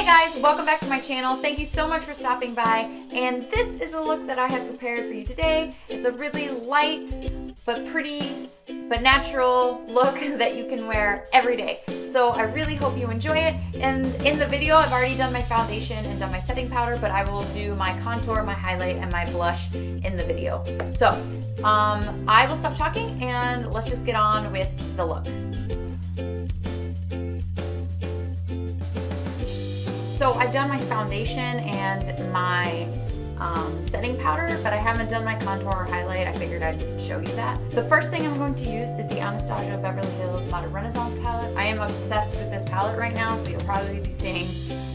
guys, welcome back to my channel. Thank you so much for stopping by, and this is a look that I have prepared for you today. It's a really light but pretty but natural look that you can wear every day. So I really hope you enjoy it. And in the video, I've already done my foundation and done my setting powder, but I will do my contour, my highlight, and my blush in the video. So I will stop talking and let's just get on with the look. So I've done my foundation and my setting powder, but I haven't done my contour or highlight. I figured I'd show you that. The first thing I'm going to use is the Anastasia Beverly Hills Modern Renaissance palette. I am obsessed with this palette right now, so you'll probably be seeing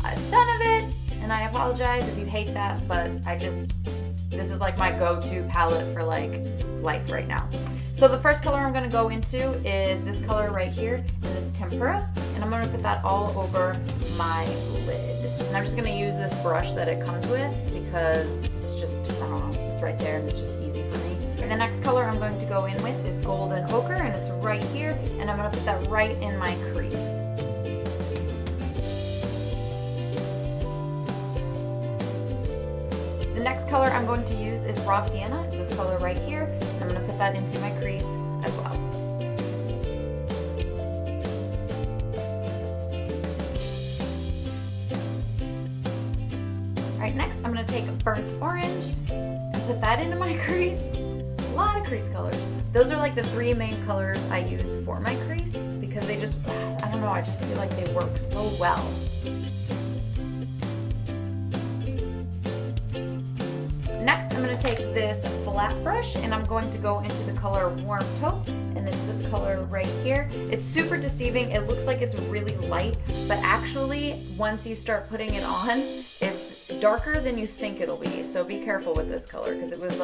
a ton of it, and I apologize if you hate that, but this is like my go-to palette for like life right now. So the first color I'm going to go into is this color right here, and it's Tempera, and I'm going to put that all over my lid. And I'm just going to use this brush that it comes with because it's just, I don't know, it's right there and it's just easy for me. And the next color I'm going to go in with is Golden Ochre, and it's right here, and I'm going to put that right in my crease. The next color I'm going to use is Raw Sienna. It's this color right here, and I'm going to put that into my crease as well. Alright, next I'm going to take Burnt Orange and put that into my crease. A lot of crease colors. Those are like the three main colors I use for my crease because they just, I don't know, I just feel like they work so well. Next, I'm going to take this flat brush and I'm going to go into the color Warm Taupe, and it's this color right here. It's super deceiving. It looks like it's really light, but actually, once you start putting it on, it's darker than you think it'll be. So be careful with this color because it was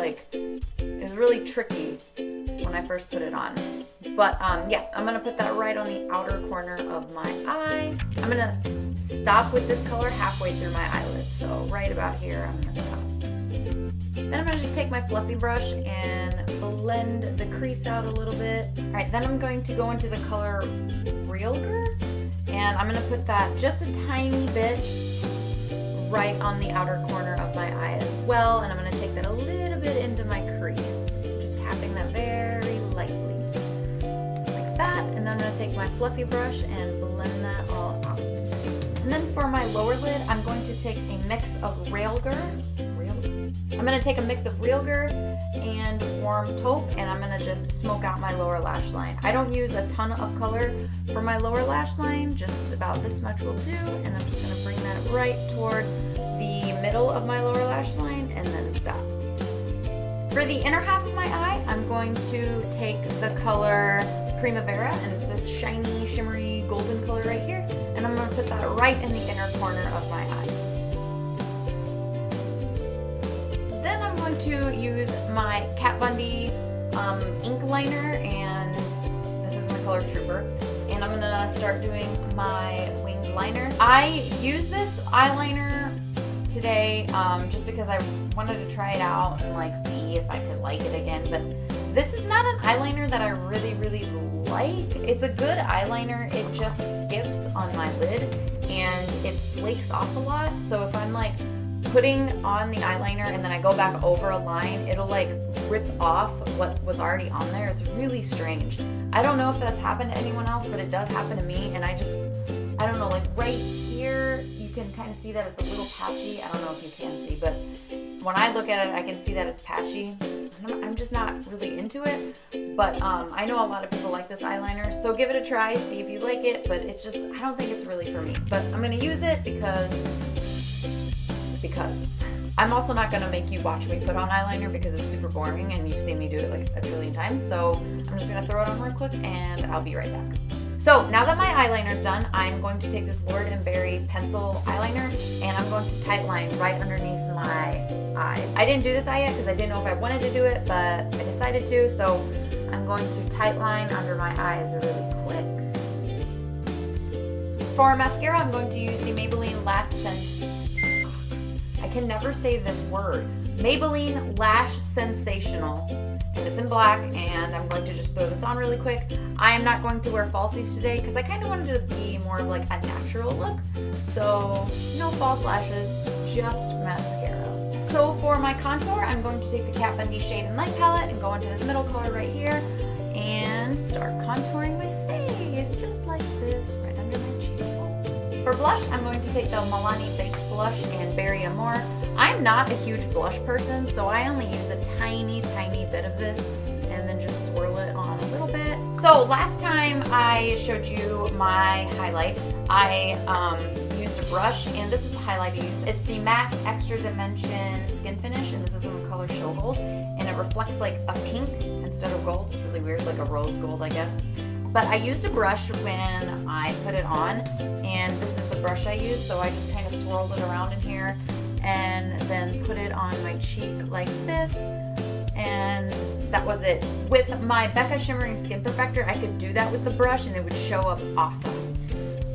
really tricky when I first put it on. But yeah, I'm going to put that right on the outer corner of my eye. I'm going to stop with this color halfway through my eyelid. So right about here, I'm going to stop. Then I'm going to just take my fluffy brush and blend the crease out a little bit. Alright, then I'm going to go into the color Realger, and I'm going to put that just a tiny bit right on the outer corner of my eye as well, and I'm going to take that a little bit into my crease, just tapping that very lightly, like that, and then I'm going to take my fluffy brush and blend that all out. And then for my lower lid, I'm going to take a mix of Realger and Warm Taupe, and I'm going to just smoke out my lower lash line. I don't use a ton of color for my lower lash line, just about this much will do, and I'm just going to bring that right toward the middle of my lower lash line and then stop. For the inner half of my eye, I'm going to take the color Primavera, and it's this shiny, shimmery, golden color right here, and I'm going to put that right in the inner corner of my eye. Then I'm going to use my Kat Von D ink liner, and this is in the color Trooper, and I'm going to start doing my winged liner. I use this eyeliner today just because I wanted to try it out and like see if I could like it again, but this is not an eyeliner that I really like. It's a good eyeliner, it just skips on my lid and it flakes off a lot, so if I'm like putting on the eyeliner and then I go back over a line, it'll like rip off what was already on there. It's really strange. I don't know if that's happened to anyone else, but it does happen to me, and I don't know, like right here you can kind of see that it's a little patchy. I don't know if you can see, but when I look at it I can see that it's patchy. I'm just not really into it, but I know a lot of people like this eyeliner, so give it a try, see if you like it, but it's just, I don't think it's really for me, but I'm going to use it because I'm also not going to make you watch me put on eyeliner because it's super boring and you've seen me do it like a trillion times, so I'm just going to throw it on real quick and I'll be right back. So now that my eyeliner's done, I'm going to take this Lord & Berry pencil eyeliner and I'm going to tight line right underneath my eyes. I didn't do this eye yet because I didn't know if I wanted to do it, but I decided to, so I'm going to tight line under my eyes really quick. For mascara, I'm going to use the Maybelline Lash I can never say this word. Maybelline Lash Sensational. and it's in black, and I'm going to just throw this on really quick. I am not going to wear falsies today because I kind of wanted it to be more of like a natural look. So no false lashes, just mascara. So for my contour, I'm going to take the Kat Von D Shade and Light palette and go into this middle color right here and start contouring my face just like this, right under my cheek. For blush, I'm going to take the Milani Baked Blush and Berry Amore. I'm not a huge blush person, so I only use a tiny bit of this and then just swirl it on a little bit. So last time I showed you my highlight, I used a brush, and this is the highlight I use. It's the MAC Extra Dimension Skin Finish, and this is in the color Show Gold, and it reflects like a pink instead of gold. It's really weird, like a rose gold, I guess. But I used a brush when I put it on, and this is the brush I used, so I just kind of swirled it around in here and then put it on my cheek like this, and that was it. With my Becca Shimmering Skin Perfector, I could do that with the brush and it would show up awesome.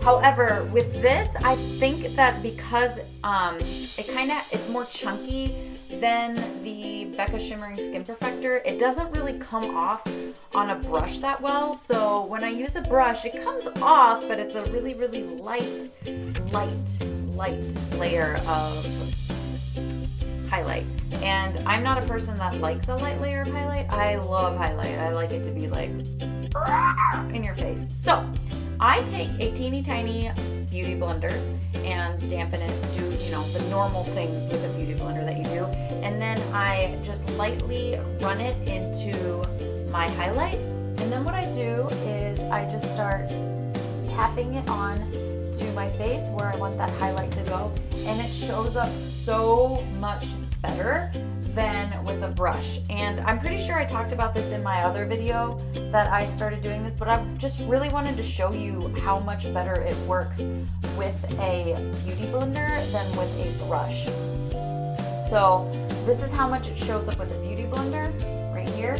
However, with this, I think that because it's more chunky than the Becca Shimmering Skin Perfector, it doesn't really come off on a brush that well. So when I use a brush, it comes off, but it's a really light layer of highlight. And I'm not a person that likes a light layer of highlight. I love highlight. I like it to be like in your face. So I take a teeny tiny beauty blender and dampen it, do, you know, the normal things with a beauty blender that you do. And then I just lightly run it into my highlight. And then what I do is I just start tapping it on to my face where I want that highlight to go. And it shows up so much better than with a brush. And I'm pretty sure I talked about this in my other video that I started doing this, but I just really wanted to show you how much better it works with a beauty blender than with a brush. So this is how much it shows up with a beauty blender right here,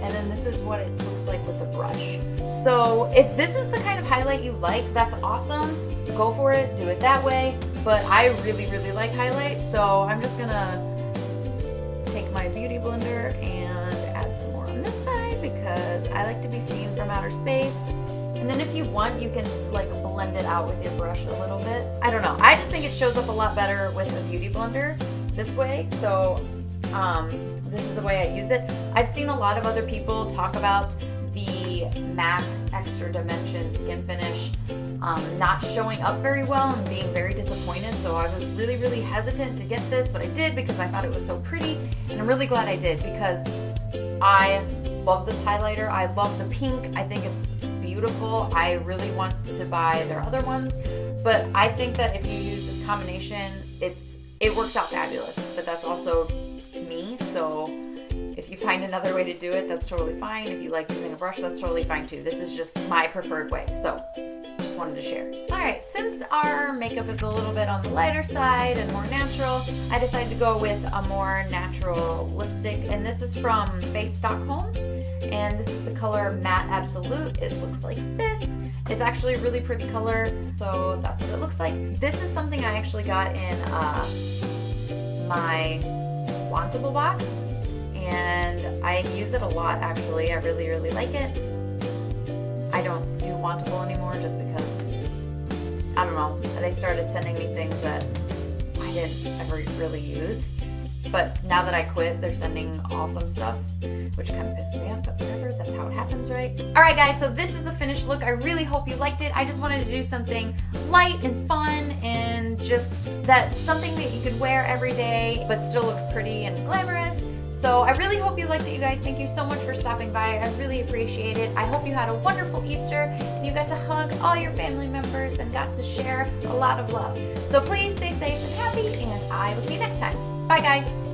and then this is what it looks like with a brush. So if this is the kind of highlight you like, that's awesome. Go for it, do it that way. But I really like highlight, so I'm just gonna take my beauty blender and add some more on this side because I like to be seen from outer space. And then if you want, you can like blend it out with your brush a little bit. I don't know. I just think it shows up a lot better with a beauty blender this way. So this is the way I use it. I've seen a lot of other people talk about the MAC Extra Dimension Skin Finish not showing up very well and being very disappointed. So I was really hesitant to get this, but I did because I thought it was so pretty, and I'm really glad I did because I love this highlighter. I love the pink. I think it's beautiful. I really want to buy their other ones, but I think that if you use this combination, it works out fabulous. But that's also me, so if you find another way to do it, that's totally fine. If you like using a brush, that's totally fine too. This is just my preferred way, so just wanted to share. All right, since our makeup is a little bit on the lighter side and more natural, I decided to go with a more natural lipstick, and this is from Face Stockholm, and this is the color Matte Absolute. It looks like this. It's actually a really pretty color, so that's what it looks like. This is something I actually got in my Wantable box, and I use it a lot actually. I really like it. I don't do Wantable anymore just because, I don't know, they started sending me things that I didn't ever really use. But now that I quit, they're sending awesome stuff, which kind of pisses me off, but whatever, that's how it happens, right? All right, guys, so this is the finished look. I really hope you liked it. I just wanted to do something light and fun and just something that you could wear every day, but still look pretty and glamorous. So I really hope you liked it, you guys. Thank you so much for stopping by. I really appreciate it. I hope you had a wonderful Easter and you got to hug all your family members and got to share a lot of love. So please stay safe and happy, and I will see you next time. Bye, guys.